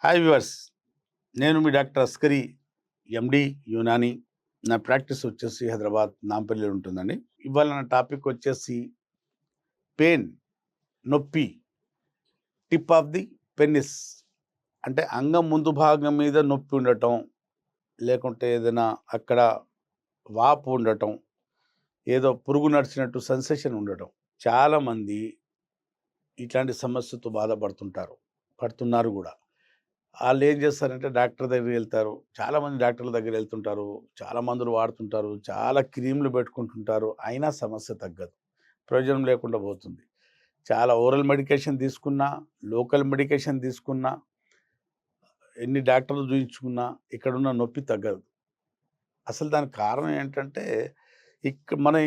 Hi viewers, నేను మీ doctor Askari, ఎండి యునాని. నా practice వచ్చేసి హైదరాబాద్ నాంపల్లిలో ఉంటుందండి. ఇవాళ నా టాపిక్ వచ్చేసి పెయిన్, నొప్పి, టిప్ ఆఫ్ ది పెన్నిస్. అంటే అంగం ముందు భాగం మీద నొప్పి ఉండటం, లేకుంటే ఏదైనా అక్కడ వాపు ఉండటం, ఏదో పురుగు నడిచినట్టు సెన్సేషన్ ఉండటం. చాలామంది ఇట్లాంటి సమస్యతో పడుతున్నారు కూడా. వాళ్ళు ఏం చేస్తారంటే డాక్టర్ దగ్గరికి వెళ్తారు. చాలామంది డాక్టర్ల దగ్గర వెళ్తుంటారు. చాలా మందులు వాడుతుంటారు. చాలా క్రీములు పెట్టుకుంటుంటారు. అయినా సమస్య తగ్గదు. ప్రయోజనం లేకుండా పోతుంది. చాలా ఓరల్ మెడికేషన్ తీసుకున్నా, లోకల్ మెడికేషన్ తీసుకున్నా, ఎన్ని డాక్టర్లు చూయించుకున్నా ఇక్కడున్న నొప్పి తగ్గదు. అసలు దానికి కారణం ఏంటంటే మన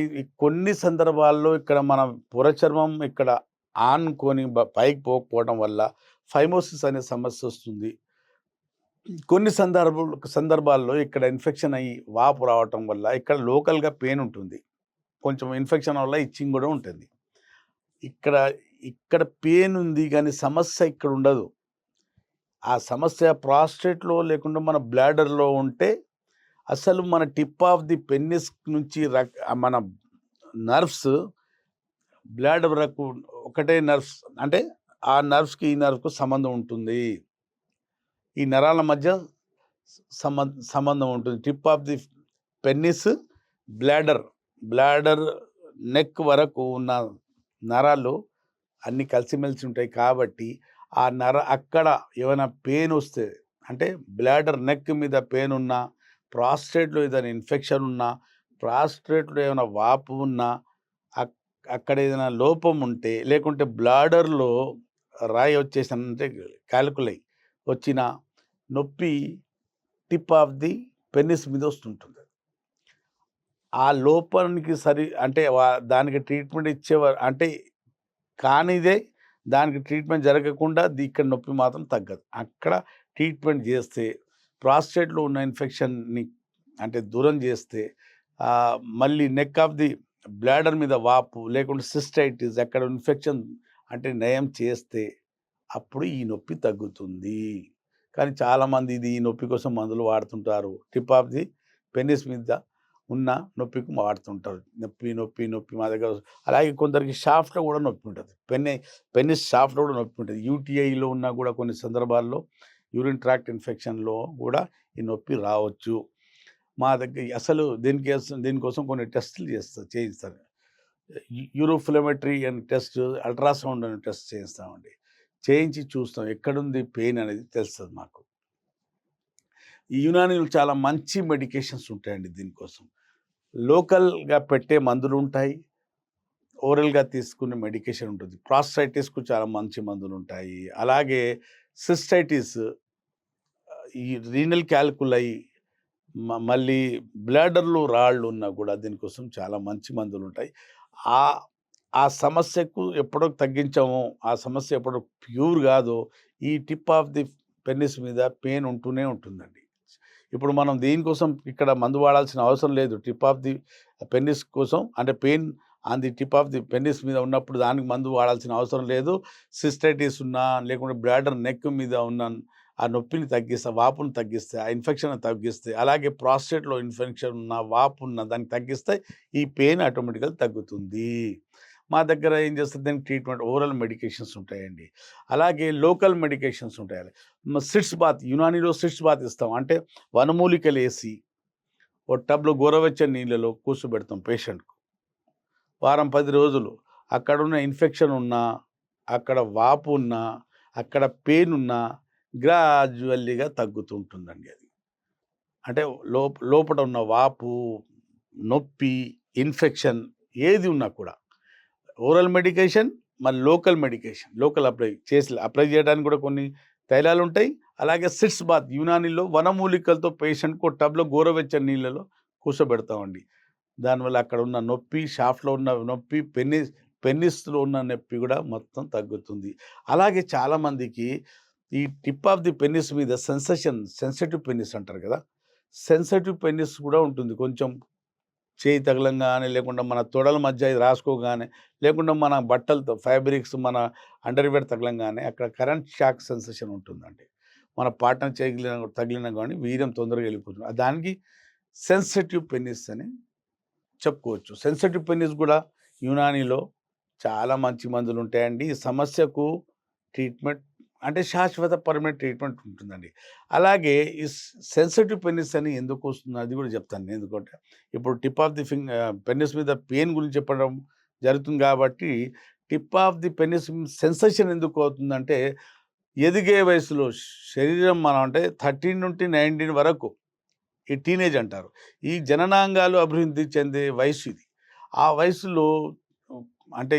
కొన్ని సందర్భాల్లో ఇక్కడ మన పురచర్మం ఇక్కడ ఆనుకొని పైకి పోకపోవడం వల్ల ఫైమోసిస్ అనే సమస్య వస్తుంది. కొన్ని సందర్భాల్లో ఇక్కడ ఇన్ఫెక్షన్ అయ్యి వాపు రావటం వల్ల ఇక్కడ లోకల్గా పెయిన్ ఉంటుంది. కొంచెం ఇన్ఫెక్షన్ వల్ల ఇచ్చింగ్ కూడా ఉంటుంది. ఇక్కడ ఇక్కడ పెయిన్ ఉంది కానీ సమస్య ఇక్కడ ఉండదు. ఆ సమస్య ప్రాస్టేట్లో లేకుండా మన బ్లాడర్లో ఉంటే అసలు మన టిప్ ఆఫ్ ది పెన్నిస్ నుంచి మన నర్వ్స్ బ్లాడర్ వరకు ఒకటే నర్వ్స్, అంటే ఆ నర్వ్స్కి ఈ నర్వ్కు సంబంధం ఉంటుంది. ఈ నరాల మధ్య సంబంధం ఉంటుంది. Tip of the పెన్నిస్, bladder neck వరకు ఉన్న నరాలు అన్నీ కలిసిమెలిసి ఉంటాయి. కాబట్టి ఆ అక్కడ ఏమైనా పెయిన్ వస్తే, అంటే బ్లాడర్ నెక్ మీద పెయిన్ ఉన్నా, ప్రాస్టేట్లో ఏదైనా ఇన్ఫెక్షన్ ఉన్నా, ప్రాస్టేట్లో ఏమైనా వాపు ఉన్నా, అక్కడ ఏదైనా లోపం ఉంటే, లేకుంటే బ్లాడర్లో రాయి వచ్చేసిన, అంటే క్యాలిక్యులై వచ్చిన నొప్పి టిప్ ఆఫ్ ది పెన్నిస్ మీద వస్తుంటుంది. ఆ లోపానికి అంటే దానికి ట్రీట్మెంట్ ఇచ్చేవారు, అంటే కానిదే దానికి ట్రీట్మెంట్ జరగకుండా ఇక్కడ నొప్పి మాత్రం తగ్గదు. అక్కడ ట్రీట్మెంట్ చేస్తే, ప్రాస్టేట్లో ఉన్న ఇన్ఫెక్షన్ని అంటే దూరం చేస్తే, మళ్ళీ నెక్ ఆఫ్ ది బ్లాడర్ మీద వాపు లేకుంటే సిస్టైటిస్ అక్కడ ఇన్ఫెక్షన్ అంటే నయం చేస్తే అప్పుడు ఈ నొప్పి తగ్గుతుంది. కానీ చాలామంది ఈ నొప్పి కోసం మందులు వాడుతుంటారు. టిప్ ఆఫ్ ది పెన్నిస్ మీద ఉన్న నొప్పికి వాడుతుంటారు. నొప్పి మా దగ్గర. అలాగే కొందరికి షాఫ్ట్లో కూడా నొప్పి ఉంటుంది. పెన్నిస్ షాఫ్ట్లో కూడా నొప్పి ఉంటుంది. యూటీఐలో ఉన్న కూడా కొన్ని సందర్భాల్లో యూరిన్ ట్రాక్ట్ ఇన్ఫెక్షన్లో కూడా ఈ నొప్పి రావచ్చు. మా దగ్గర అసలు దీనికోసం కొన్ని టెస్టులు చేయిస్తారు. యూరోఫ్లెమెట్రీ అని టెస్ట్, అల్ట్రాసౌండ్ అని టెస్ట్ చేయిస్తామండి. చేయించి చూస్తాం ఎక్కడుంది పెయిన్ అనేది తెలుస్తుంది మాకు. ఈ యునానీలో చాలా మంచి మెడికేషన్స్ ఉంటాయండి. దీనికోసం లోకల్గా పెట్టే మందులు ఉంటాయి, ఓరల్గా తీసుకునే మెడికేషన్ ఉంటుంది. ప్రాస్టైటిస్కు చాలా మంచి మందులు ఉంటాయి. అలాగే సిస్టైటిస్, ఈ రీనల్ క్యాల్కులై, మళ్ళీ బ్లాడర్లో రాళ్ళు ఉన్నా కూడా దీనికోసం చాలా మంచి మందులు ఉంటాయి. ఆ సమస్యకు ఎప్పుడో తగ్గించామో, ఆ సమస్య ఎప్పుడో ప్యూర్ కాదో, ఈ టిప్ ఆఫ్ ది పెన్నిస్ మీద పెయిన్ ఉంటూనే ఉంటుందండి. ఇప్పుడు మనం దీనికోసం ఇక్కడ మందు వాడాల్సిన అవసరం లేదు. టిప్ ఆఫ్ ది పెన్నిస్ కోసం, అంటే pain on the tip of the పెన్నిస్ మీద ఉన్నప్పుడు దానికి మందు వాడాల్సిన అవసరం లేదు. సిస్టైటిస్ ఉన్నా, లేకుంటే బ్లాడర్ నెక్ మీద ఉన్న ఆ నొప్పిని తగ్గిస్తే, వాపుని తగ్గిస్తే, ఆ ఇన్ఫెక్షన్ తగ్గిస్తే, అలాగే ప్రాస్టేట్లో ఇన్ఫెక్షన్ ఉన్న, వాపు ఉన్న దాన్ని తగ్గిస్తే ఈ పెయిన్ ఆటోమేటిక్గా తగ్గుతుంది. మా దగ్గర ఏం చేస్తుంది, దానికి ట్రీట్మెంట్ ఓరల్ మెడికేషన్స్ ఉంటాయండి. అలాగే లోకల్ మెడికేషన్స్ ఉంటాయి. సిట్స్ బాత్, యునానీలో సిట్స్ బాత్ ఇస్తాం. అంటే వనమూలికలు వేసి ఓ టబ్లో గోరవెచ్చని నీళ్ళలో కూర్చోబెడతాం పేషెంట్కు. వారం 10 రోజులు అక్కడున్న ఇన్ఫెక్షన్ ఉన్నా, అక్కడ వాపు ఉన్నా, అక్కడ పెయిన్ ఉన్నా గ్రాడ్యువల్లీగా తగ్గుతుంటుందండి. అది అంటే లోపల ఉన్న వాపు, నొప్పి, ఇన్ఫెక్షన్ ఏది ఉన్నా కూడా ఓరల్ మెడికేషన్, మరి లోకల్ అప్లై చేయడానికి కూడా కొన్ని తైలాలు ఉంటాయి. అలాగే సిట్స్ బాత్, యునానీలో వనమూలికలతో పేషెంట్కు టబ్లో గోరవెచ్చని నీళ్ళలో కూర్చోబెడతామండి. దానివల్ల అక్కడ ఉన్న నొప్పి, షాఫ్ట్లో ఉన్న నొప్పి, పెన్నిస్లో ఉన్న నొప్పి కూడా మొత్తం తగ్గుతుంది. అలాగే చాలామందికి ఈ టిప్ ఆఫ్ ది పెన్నిస్ మీద సెన్సిటివ్ పెన్నిస్ అంటారు కదా, సెన్సిటివ్ పెన్నిస్ కూడా ఉంటుంది. కొంచెం చేయి తగలంగానే, లేకుండా మన తొడల మధ్య ఇది రాసుకోగానే, లేకుండా మన బట్టలతో ఫ్యాబ్రిక్స్ మన అండర్వేర్ తగలంగానే అక్కడ కరెంట్ షాక్ సెన్సేషన్ ఉంటుందండి. మన పార్ట్నర్ తగిలినా కానీ వీర్యం తొందరగా వెళ్ళిపోతుంది. దానికి సెన్సిటివ్ పెనిస్ అని చెప్పుకోవచ్చు. సెన్సిటివ్ పెనిస్ కూడా యునానీలో చాలా మంచి మందులు ఉంటాయండి. ఈ సమస్యకు ట్రీట్మెంట్ అంటే శాశ్వత పర్మనెంట్ ట్రీట్మెంట్ ఉంటుందండి. అలాగే ఈ సెన్సిటివ్ పెనిస్ అని ఎందుకు వస్తుందో అది కూడా చెప్తాను. ఎందుకంటే ఇప్పుడు టిప్ ఆఫ్ ది పెనిస్ మీద పెయిన్ గురించి చెప్పడం జరుగుతుంది కాబట్టి tip of the penis sensation ఎందుకు అవుతుందంటే ఎదిగే వయసులో శరీరం మనం అంటే 13 నుండి 19 వరకు ఈ టీనేజ్ అంటారు. ఈ జననాంగాలు అభివృద్ధి చెందే వయసు ఇది. ఆ వయసులో అంటే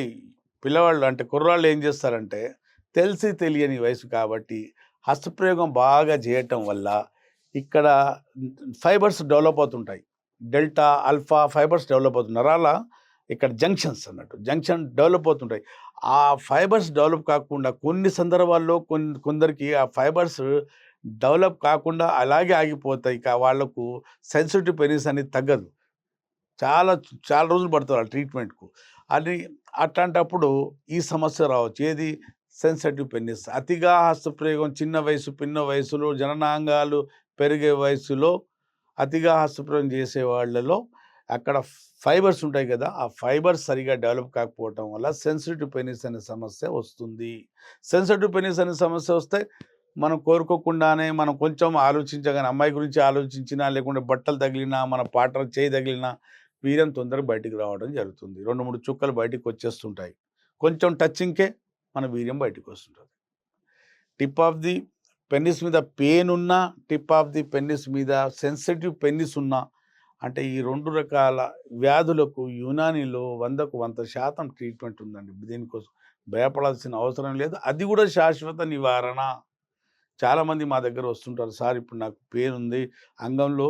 పిల్లవాళ్ళు అంటే కుర్రాళ్ళు ఏం చేస్తారంటే తెలిసి తెలియని వయసు కాబట్టి హస్తప్రయోగం బాగా చేయటం వల్ల ఇక్కడ ఫైబర్స్ డెవలప్ అవుతుంటాయి. డెల్టా, ఆల్ఫా ఫైబర్స్ డెవలప్ అవుతుంది. నరాల ఇక్కడ జంక్షన్స్ అన్నట్టు జంక్షన్ డెవలప్ అవుతుంటాయి. ఆ ఫైబర్స్ డెవలప్ కాకుండా కొన్ని సందర్భాల్లో కొందరికి ఆ ఫైబర్స్ డెవలప్ కాకుండా అలాగే ఆగిపోతాయి. వాళ్ళకు సెన్సిటివ్ పెనిస్ అనేది తగ్గదు. చాలా చాలా రోజులు పడుతుంది ఆ ట్రీట్మెంట్‌కు. అది అట్లాంటప్పుడు ఈ సమస్య రావచ్చు. ఏది సెన్సిటివ్ పెనిస్. అతిగా హస్తప్రయోగం చిన్న వయసు, పిన్న వయసులో జననాంగాలు పెరిగే వయసులో అతిగా హస్తప్రయోగం చేసే వాళ్ళలో అక్కడ ఫైబర్స్ ఉంటాయి కదా! ఆ ఫైబర్స్ సరిగ్గా డెవలప్ కాకపోవటం వల్ల సెన్సిటివ్ పెనిస్ అనే సమస్య వస్తుంది. సెన్సిటివ్ పెనిస్ అనే సమస్య వస్తే మనం కోరుకోకుండానే మనం కొంచెం ఆలోచించగానే అమ్మాయి గురించి ఆలోచించినా, లేకుంటే బట్టలు తగిలినా, మన పార్ట్నర్ చేయి తగిలినా వీర్యం తొందరగా బయటికి రావడం జరుగుతుంది. 2, 3 చుక్కలు బయటికి వచ్చేస్తుంటాయి. కొంచెం టచింగ్‌కే మన వీర్యం బయటికి వస్తుంటది. టిప్ ఆఫ్ ది పెనిస్ మీద పెయిన్ ఉన్నా, టిప్ ఆఫ్ ది పెనిస్ మీద సెన్సిటివ్ పెనిస్ ఉన్నా అంటే ఈ 2 రకాల వ్యాధులకు యునానీలో 100కు 100% ట్రీట్మెంట్ ఉందండి. దీనికోసం భయపడాల్సిన అవసరం లేదు. అది కూడా శాశ్వత నివారణ. చాలామంది మా దగ్గర వస్తుంటారు. సార్ ఇప్పుడు నాకు పెయిన్ ఉంది. అంగంలో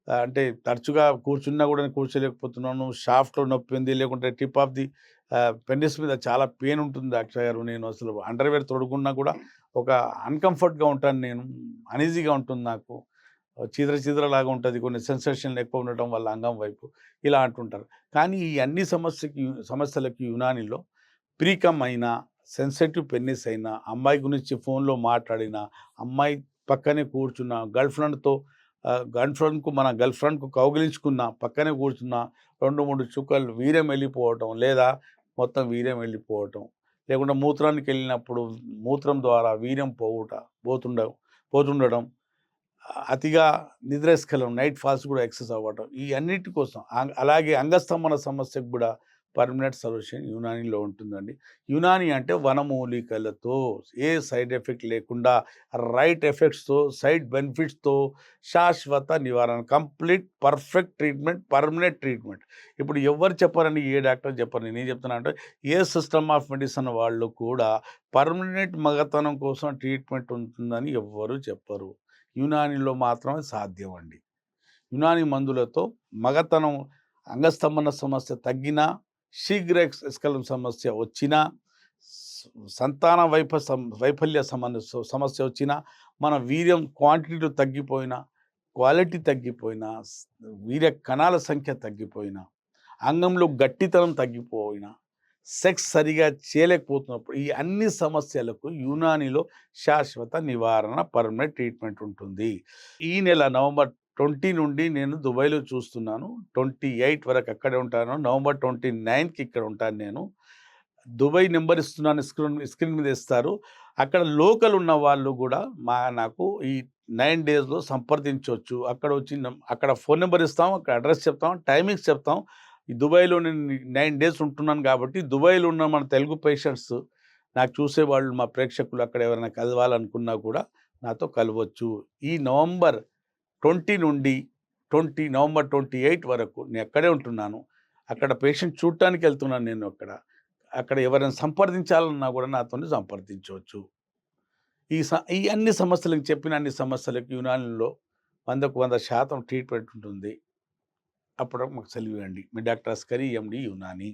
అంటే తరచుగా కూర్చున్నా కూడా నేను కూర్చోలేకపోతున్నాను. షాఫ్ట్‌లో నొప్పి ఉంది. లేకుంటే టిప్ ఆఫ్ ది పెనిస్ మీద చాలా పెయిన్ ఉంటుంది డాక్టర్ గారు. నేను అసలు అండర్‌వేర్ తొడుగున్నా కూడా ఒక అన్‌కంఫర్ట్‌గా ఉంటాను నేను. అన్‌ఈజీగా ఉంటుంది నాకు. చీదరలాగా ఉంటది. కొన్ని సెన్సేషన్‌లు ఎక్కువ ఉండటం వల్ల అంగం వైపు ఇలా అంటుంటారు. కానీ ఈ అన్ని సమస్యలకి యునానీలో ప్రీకమ్ అయినా, సెన్సిటివ్ పెనిస్ అయినా, అమ్మాయి గురించి ఫోన్‌లో మాట్లాడినా, అమ్మాయి పక్కనే కూర్చున్న, గర్ల్ ఫ్రెండ్‌కు కౌగిలించుకున్న, పక్కనే కూర్చున్న 2, 3 చుక్కలు వీర్యం వెళ్ళిపోవటం, లేదా మొత్తం వీర్యం వెళ్ళిపోవటం, లేకుంటే మూత్రానికెళ్ళినప్పుడు మూత్రం ద్వారా వీర్యం పోతుండడం, అతిగా నిద్రాస్ఖలనం, నైట్ ఫాల్స్ కూడా ఎక్సెస్ అవ్వటం, ఈ అన్నిటి కోసం అలాగే అంగస్తంభన సమస్యకు కూడా పర్మనెంట్ సొల్యూషన్ యునానీలో ఉంటుందండి. యునానీ అంటే వనమూలికలతో ఏ సైడ్ ఎఫెక్ట్ లేకుండా రైట్ ఎఫెక్ట్స్‌తో, సైడ్ బెనిఫిట్స్‌తో శాశ్వత నివారణ, complete perfect treatment, permanent treatment. ఇప్పుడు ఎవ్వరు చెప్పరండి, ఏ డాక్టర్ చెప్పరు. నేనేం చెప్తున్నా అంటే ఏ సిస్టమ్ ఆఫ్ మెడిసిన్ వాళ్ళు కూడా పర్మనెంట్ మగతనం కోసం ట్రీట్మెంట్ ఉంటుందని ఎవ్వరు చెప్పరు. యునానీలో మాత్రమే సాధ్యం అండి. యునానీ మందులతో మగతనం అంగస్తంభన సమస్య తగ్గినా, శీఘ్ర స్ఖలనం సమస్య వచ్చినా, సంతాన వైఫల్య సమస్య వచ్చినా, మన వీర్యం క్వాంటిటీలో తగ్గిపోయినా, క్వాలిటీ తగ్గిపోయినా, వీర్య కణాల సంఖ్య తగ్గిపోయినా, అంగంలో గట్టితనం తగ్గిపోయినా, సెక్స్ సరిగా చేయలేకపోతున్నప్పుడు ఈ అన్ని సమస్యలకు యునానీలో శాశ్వత నివారణ, పర్మనెంట్ ట్రీట్మెంట్ ఉంటుంది. ఈ నెల నవంబర్ 20 నుండి నేను దుబాయ్‌లో చూస్తున్నాను. 28 వరకు అక్కడే ఉంటాను. నవంబర్ 29కి ఇక్కడ ఉంటాను నేను. దుబాయ్ నెంబర్ ఇస్తున్నాను, స్క్రీన్ మీద ఇస్తారు. అక్కడ లోకల్ ఉన్న వాళ్ళు కూడా నాకు ఈ 9 డేస్‌లో సంప్రదించొచ్చు. అక్కడ ఫోన్ నెంబర్ ఇస్తాం, అక్కడ అడ్రెస్ చెప్తాం, టైమింగ్స్ చెప్తాం. ఈ దుబాయ్‌లో నేను 9 డేస్ ఉంటున్నాను కాబట్టి దుబాయ్‌లో ఉన్న మన తెలుగు పేషెంట్స్ నాకు చూసేవాళ్ళు, మా ప్రేక్షకులు అక్కడ ఎవరైనా కలవాలనుకున్నా కూడా నాతో కలవచ్చు. ఈ నవంబర్ 20 నుండి నవంబర్ 28 వరకు నేను అక్కడే ఉంటున్నాను. అక్కడ పేషెంట్ చూడటానికి వెళ్తున్నాను నేను అక్కడ. అక్కడ ఎవరైనా సంప్రదించాలన్నా కూడా నాతోని సంప్రదించవచ్చు. ఈ అన్ని సమస్యలకు చెప్పిన అన్ని సమస్యలకు యునానీలో 100కు 100% ట్రీట్మెంట్ ఉంటుంది. అప్పుడు మాకు సెలవివ్వండి. మీ డాక్టర్ అస్కరి, ఎండి యునాని.